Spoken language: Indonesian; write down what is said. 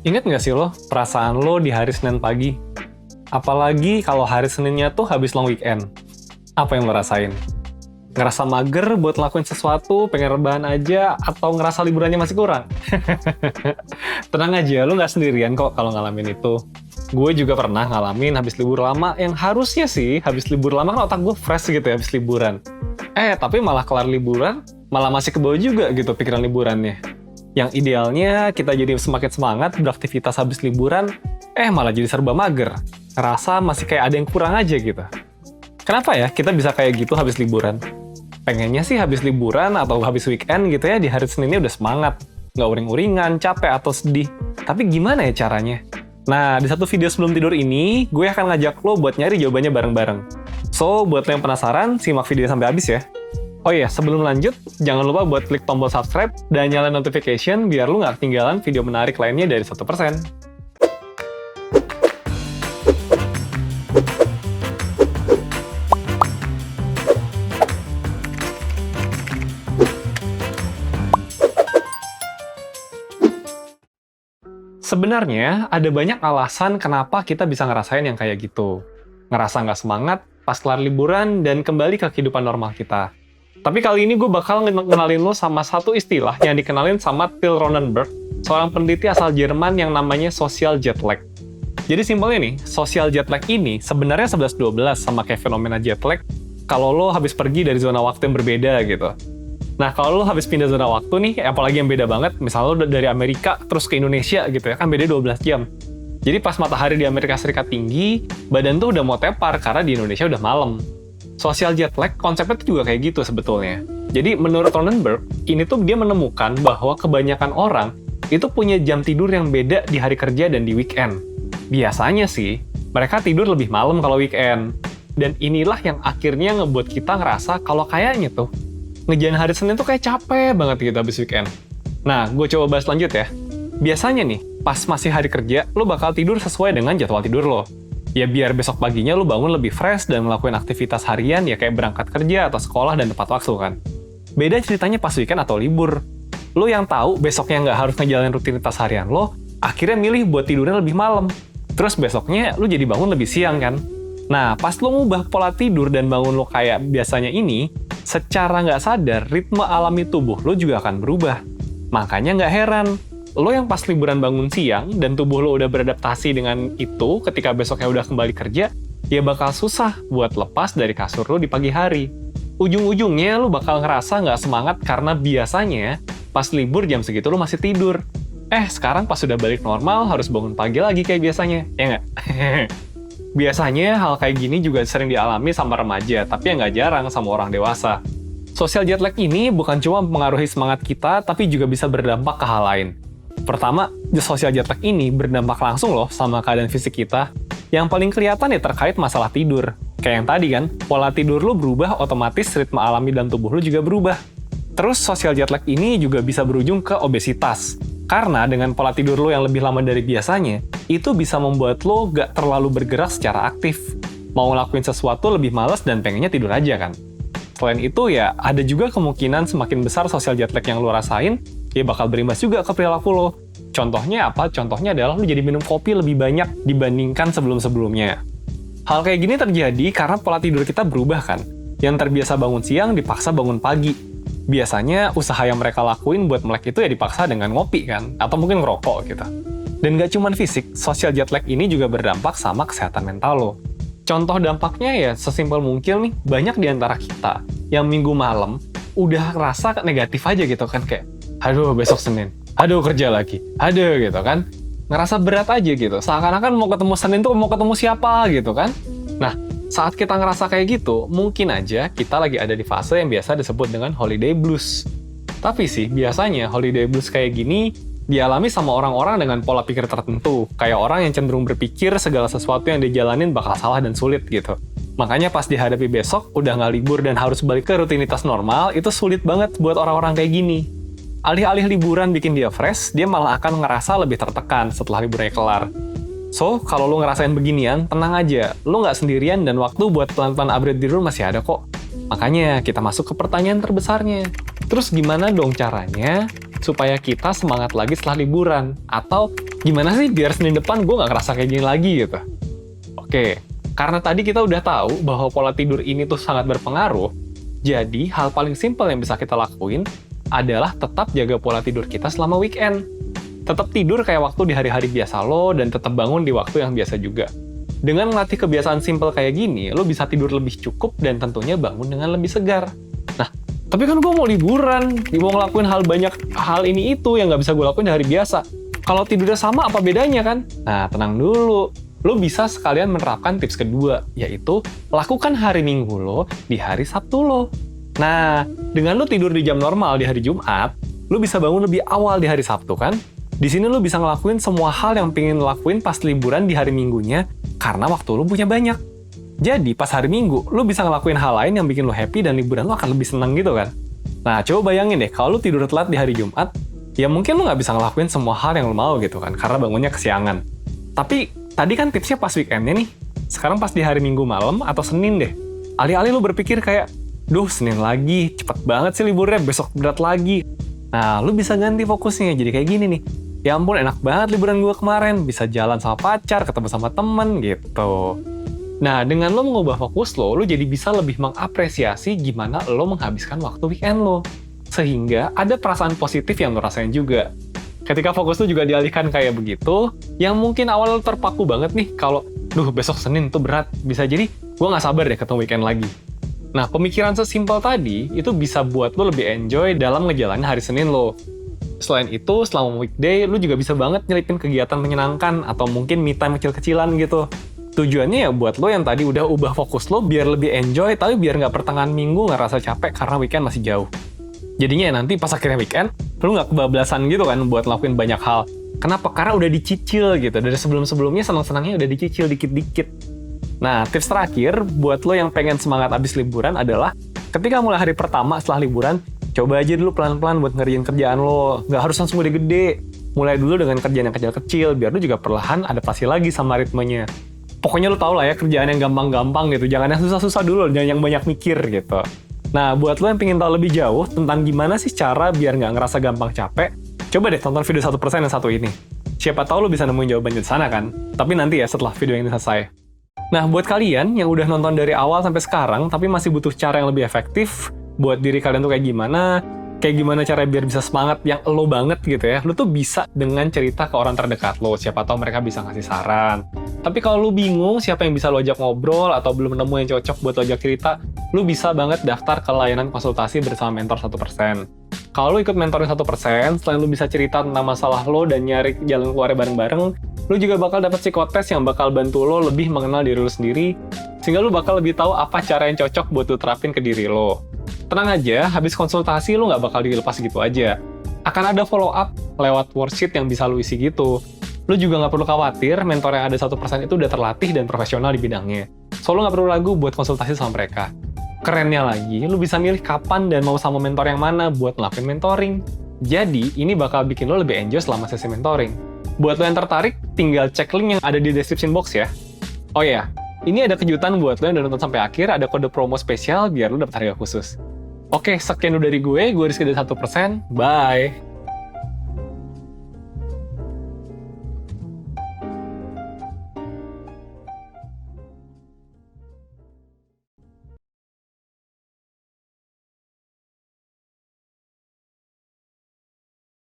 Ingat nggak sih lo perasaan lo di hari Senin pagi? Apalagi kalau hari Seninnya tuh habis long weekend. Apa yang lo rasain? Ngerasa mager buat ngelakuin sesuatu, pengen rebahan aja, atau ngerasa liburannya masih kurang? Tenang aja, lo nggak sendirian kok kalau ngalamin itu. Gue juga pernah ngalamin habis libur lama, yang harusnya sih habis libur lama kan otak gue fresh gitu ya habis liburan. Tapi malah kelar liburan, malah masih kebawa juga gitu pikiran liburannya. Yang idealnya kita jadi semakin semangat beraktivitas habis liburan, malah jadi serba mager. Ngerasa masih kayak ada yang kurang aja gitu. Kenapa ya kita bisa kayak gitu habis liburan? Pengennya sih habis liburan atau habis weekend gitu ya, di hari Seninnya udah semangat. Nggak uring-uringan, capek atau sedih. Tapi gimana ya caranya? Nah, di satu video sebelum tidur ini, gue akan ngajak lo buat nyari jawabannya bareng-bareng. So, buat lo yang penasaran, simak video sampai habis ya. Oh iya, sebelum lanjut, jangan lupa buat klik tombol subscribe dan nyalain notification biar lu nggak ketinggalan video menarik lainnya dari 1%. Sebenarnya, ada banyak alasan kenapa kita bisa ngerasain yang kayak gitu. Ngerasa nggak semangat pas kelar liburan dan kembali ke kehidupan normal kita. Tapi kali ini gue bakal ngenalin lo sama satu istilah yang dikenalin sama Till Ronnenberg, seorang peneliti asal Jerman yang namanya social jet lag. Jadi simpelnya nih, social jet lag ini sebenarnya 11-12 sama kayak fenomena jet lag kalau lo habis pergi dari zona waktu yang berbeda gitu. Nah, kalau lo habis pindah zona waktu nih, apalagi yang beda banget, misalnya lo dari Amerika terus ke Indonesia gitu ya, kan beda 12 jam. Jadi pas matahari di Amerika Serikat tinggi, badan tuh udah mau tepar karena di Indonesia udah malam. Social jet lag konsepnya tuh juga kayak gitu sebetulnya. Jadi menurut Ronnenberg, ini tuh dia menemukan bahwa kebanyakan orang itu punya jam tidur yang beda di hari kerja dan di weekend. Biasanya sih, mereka tidur lebih malam kalau weekend. Dan inilah yang akhirnya ngebuat kita ngerasa kalau kayaknya tuh, ngejalan hari Senin tuh kayak capek banget gitu habis weekend. Nah, gue coba bahas lanjut ya. Biasanya nih, pas masih hari kerja, lo bakal tidur sesuai dengan jadwal tidur lo. Ya biar besok paginya lo bangun lebih fresh dan ngelakuin aktivitas harian ya kayak berangkat kerja atau sekolah dan tepat waktu kan. Beda ceritanya pas weekend atau libur. Lo yang tahu besoknya nggak harus ngejalanin rutinitas harian lo, akhirnya milih buat tidurnya lebih malam. Terus besoknya lo jadi bangun lebih siang kan. Nah, pas lo ngubah pola tidur dan bangun lo kayak biasanya ini, secara nggak sadar ritme alami tubuh lo juga akan berubah. Makanya nggak heran, lo yang pas liburan bangun siang dan tubuh lo udah beradaptasi dengan itu ketika besoknya udah kembali kerja, ya bakal susah buat lepas dari kasur lo di pagi hari. Ujung-ujungnya lo bakal ngerasa nggak semangat karena biasanya pas libur jam segitu lo masih tidur. Sekarang pas sudah balik normal harus bangun pagi lagi kayak biasanya, ya nggak? Biasanya hal kayak gini juga sering dialami sama remaja, tapi nggak jarang sama orang dewasa. Social jet lag ini bukan cuma mempengaruhi semangat kita, tapi juga bisa berdampak ke hal lain. Pertama, social jet lag ini berdampak langsung loh sama keadaan fisik kita. Yang paling kelihatan ya terkait masalah tidur. Kayak yang tadi kan, pola tidur lo berubah, otomatis ritme alami dan tubuh lo juga berubah. Terus social jet lag ini juga bisa berujung ke obesitas. Karena dengan pola tidur lo yang lebih lama dari biasanya, itu bisa membuat lo gak terlalu bergerak secara aktif. Mau ngelakuin sesuatu lebih malas dan pengennya tidur aja kan. Selain itu ya, ada juga kemungkinan semakin besar social jet lag yang lo rasain, ya bakal berimbas juga ke perilaku lo. Contohnya apa? Contohnya adalah lo jadi minum kopi lebih banyak dibandingkan sebelum-sebelumnya. Hal kayak gini terjadi karena pola tidur kita berubah kan. Yang terbiasa bangun siang dipaksa bangun pagi. Biasanya usaha yang mereka lakuin buat melek itu ya dipaksa dengan ngopi kan, atau mungkin ngerokok gitu. Dan gak cuma fisik, social jet lag ini juga berdampak sama kesehatan mental lo. Contoh dampaknya ya sesimpel mungkin nih, banyak di antara kita yang minggu malam udah ngerasa negatif aja gitu kan, kayak aduh besok Senin, aduh kerja lagi, aduh gitu kan. Ngerasa berat aja gitu, seakan-akan mau ketemu Senin tuh mau ketemu siapa gitu kan. Nah, saat kita ngerasa kayak gitu, mungkin aja kita lagi ada di fase yang biasa disebut dengan holiday blues. Tapi sih, biasanya holiday blues kayak gini dialami sama orang-orang dengan pola pikir tertentu, kayak orang yang cenderung berpikir segala sesuatu yang dijalanin bakal salah dan sulit gitu. Makanya pas dihadapi besok, udah nggak libur dan harus balik ke rutinitas normal, itu sulit banget buat orang-orang kayak gini. Alih-alih liburan bikin dia fresh, dia malah akan ngerasa lebih tertekan setelah liburnya kelar. So, kalau lo ngerasain beginian, tenang aja. Lo nggak sendirian dan waktu buat pelan-pelan upgrade diri lo masih ada kok. Makanya, kita masuk ke pertanyaan terbesarnya. Terus gimana dong caranya supaya kita semangat lagi setelah liburan? Atau Gimana sih biar Senin depan gue nggak ngerasa kayak gini lagi gitu? Oke, karena tadi kita udah tahu bahwa pola tidur ini tuh sangat berpengaruh, jadi hal paling simpel yang bisa kita lakuin adalah tetap jaga pola tidur kita selama weekend. Tetap tidur kayak waktu di hari-hari biasa lo, dan tetap bangun di waktu yang biasa juga. Dengan melatih kebiasaan simpel kayak gini, lo bisa tidur lebih cukup dan tentunya bangun dengan lebih segar. Nah, tapi kan gue mau liburan, mau ngelakuin hal ini itu yang nggak bisa gue lakuin di hari biasa. Kalau tidurnya sama, apa bedanya kan? Nah, tenang dulu. Lo bisa sekalian menerapkan tips kedua, yaitu lakukan hari Minggu lo di hari Sabtu lo. Nah, dengan lo tidur di jam normal di hari Jumat, lo bisa bangun lebih awal di hari Sabtu kan? Di sini lo bisa ngelakuin semua hal yang pengen lo lakuin pas liburan di hari Minggunya, karena waktu lo punya banyak. Jadi, pas hari Minggu, lo bisa ngelakuin hal lain yang bikin lo happy dan liburan lo akan lebih senang gitu kan? Nah, coba bayangin deh, kalau lo tidur telat di hari Jumat, ya mungkin lo nggak bisa ngelakuin semua hal yang lo mau gitu kan, karena bangunnya kesiangan. Tapi, tadi kan tipsnya pas weekendnya nih. Sekarang pas di hari Minggu malam atau Senin deh. Alih-alih lo berpikir kayak, duh Senin lagi, cepet banget sih liburnya, besok berat lagi. Nah, lo bisa ganti fokusnya, jadi kayak gini nih. Ya ampun, enak banget liburan gue kemarin. Bisa jalan sama pacar, ketemu sama temen, gitu. Nah, dengan lo mengubah fokus lo jadi bisa lebih mengapresiasi gimana lo menghabiskan waktu weekend lo. Sehingga ada perasaan positif yang lo rasain juga. Ketika fokus lo juga dialihkan kayak begitu, yang mungkin awal lo terpaku banget nih, kalau, duh besok Senin tuh berat, bisa jadi gue nggak sabar deh ketemu weekend lagi. Nah, pemikiran sesimpel tadi, itu bisa buat lo lebih enjoy dalam ngejalanin hari Senin lo. Selain itu, selama weekday, lu juga bisa banget nyelipin kegiatan menyenangkan atau mungkin me time kecil-kecilan gitu. Tujuannya ya buat lo yang tadi udah ubah fokus lo biar lebih enjoy, tapi biar nggak pertengahan minggu ngerasa capek karena weekend masih jauh. Jadinya ya nanti pas akhirnya weekend, lu nggak kebablasan gitu kan buat ngelakuin banyak hal. Kenapa? Karena udah dicicil gitu. Dari sebelum-sebelumnya senang-senangnya udah dicicil dikit-dikit. Nah, tips terakhir buat lo yang pengen semangat abis liburan adalah ketika mulai hari pertama setelah liburan, coba aja dulu pelan-pelan buat ngerjain kerjaan lo. Nggak harus langsung gede-gede. Mulai dulu dengan kerjaan yang kecil-kecil, biar lo juga perlahan adaptasi lagi sama ritmenya. Pokoknya lo tau lah ya, kerjaan yang gampang-gampang gitu. Jangan yang susah-susah dulu, jangan yang banyak mikir gitu. Nah, buat lo yang pengen tahu lebih jauh tentang gimana sih cara biar nggak ngerasa gampang capek, coba deh tonton video 1% yang satu ini. Siapa tahu lo bisa nemuin jawabannya di sana kan? Tapi nanti ya setelah video ini selesai. Nah, buat kalian yang udah nonton dari awal sampai sekarang, tapi masih butuh cara yang lebih efektif, buat diri kalian tuh kayak gimana cara biar bisa semangat yang lo banget gitu ya, lo tuh bisa dengan cerita ke orang terdekat lo, siapa tahu mereka bisa ngasih saran. Tapi kalau lo bingung siapa yang bisa lo ajak ngobrol atau belum nemu yang cocok buat lo ajak cerita, lo bisa banget daftar ke layanan konsultasi bersama Mentor 1%. Kalau lo ikut mentoring 1%, selain lo bisa cerita tentang masalah lo dan nyari jalan keluarnya bareng-bareng, lo juga bakal dapat psikotes yang bakal bantu lo lebih mengenal diri lo sendiri, sehingga lo bakal lebih tahu apa cara yang cocok buat lo terapin ke diri lo. Tenang aja, habis konsultasi lo nggak bakal dilepas gitu aja. Akan ada follow up lewat worksheet yang bisa lo isi gitu. Lo juga nggak perlu khawatir, mentor yang ada 1% itu udah terlatih dan profesional di bidangnya. So, lo nggak perlu ragu buat konsultasi sama mereka. Kerennya lagi, lo bisa milih kapan dan mau sama mentor yang mana buat ngelakuin mentoring. Jadi, ini bakal bikin lo lebih enjoy selama sesi mentoring. Buat lo yang tertarik, tinggal cek link yang ada di description box ya. Oh ya, ini ada kejutan buat lo yang udah nonton sampai akhir, ada kode promo spesial biar lo dapet harga khusus. Oke, sekian dari gue Rizky dari 1%, bye!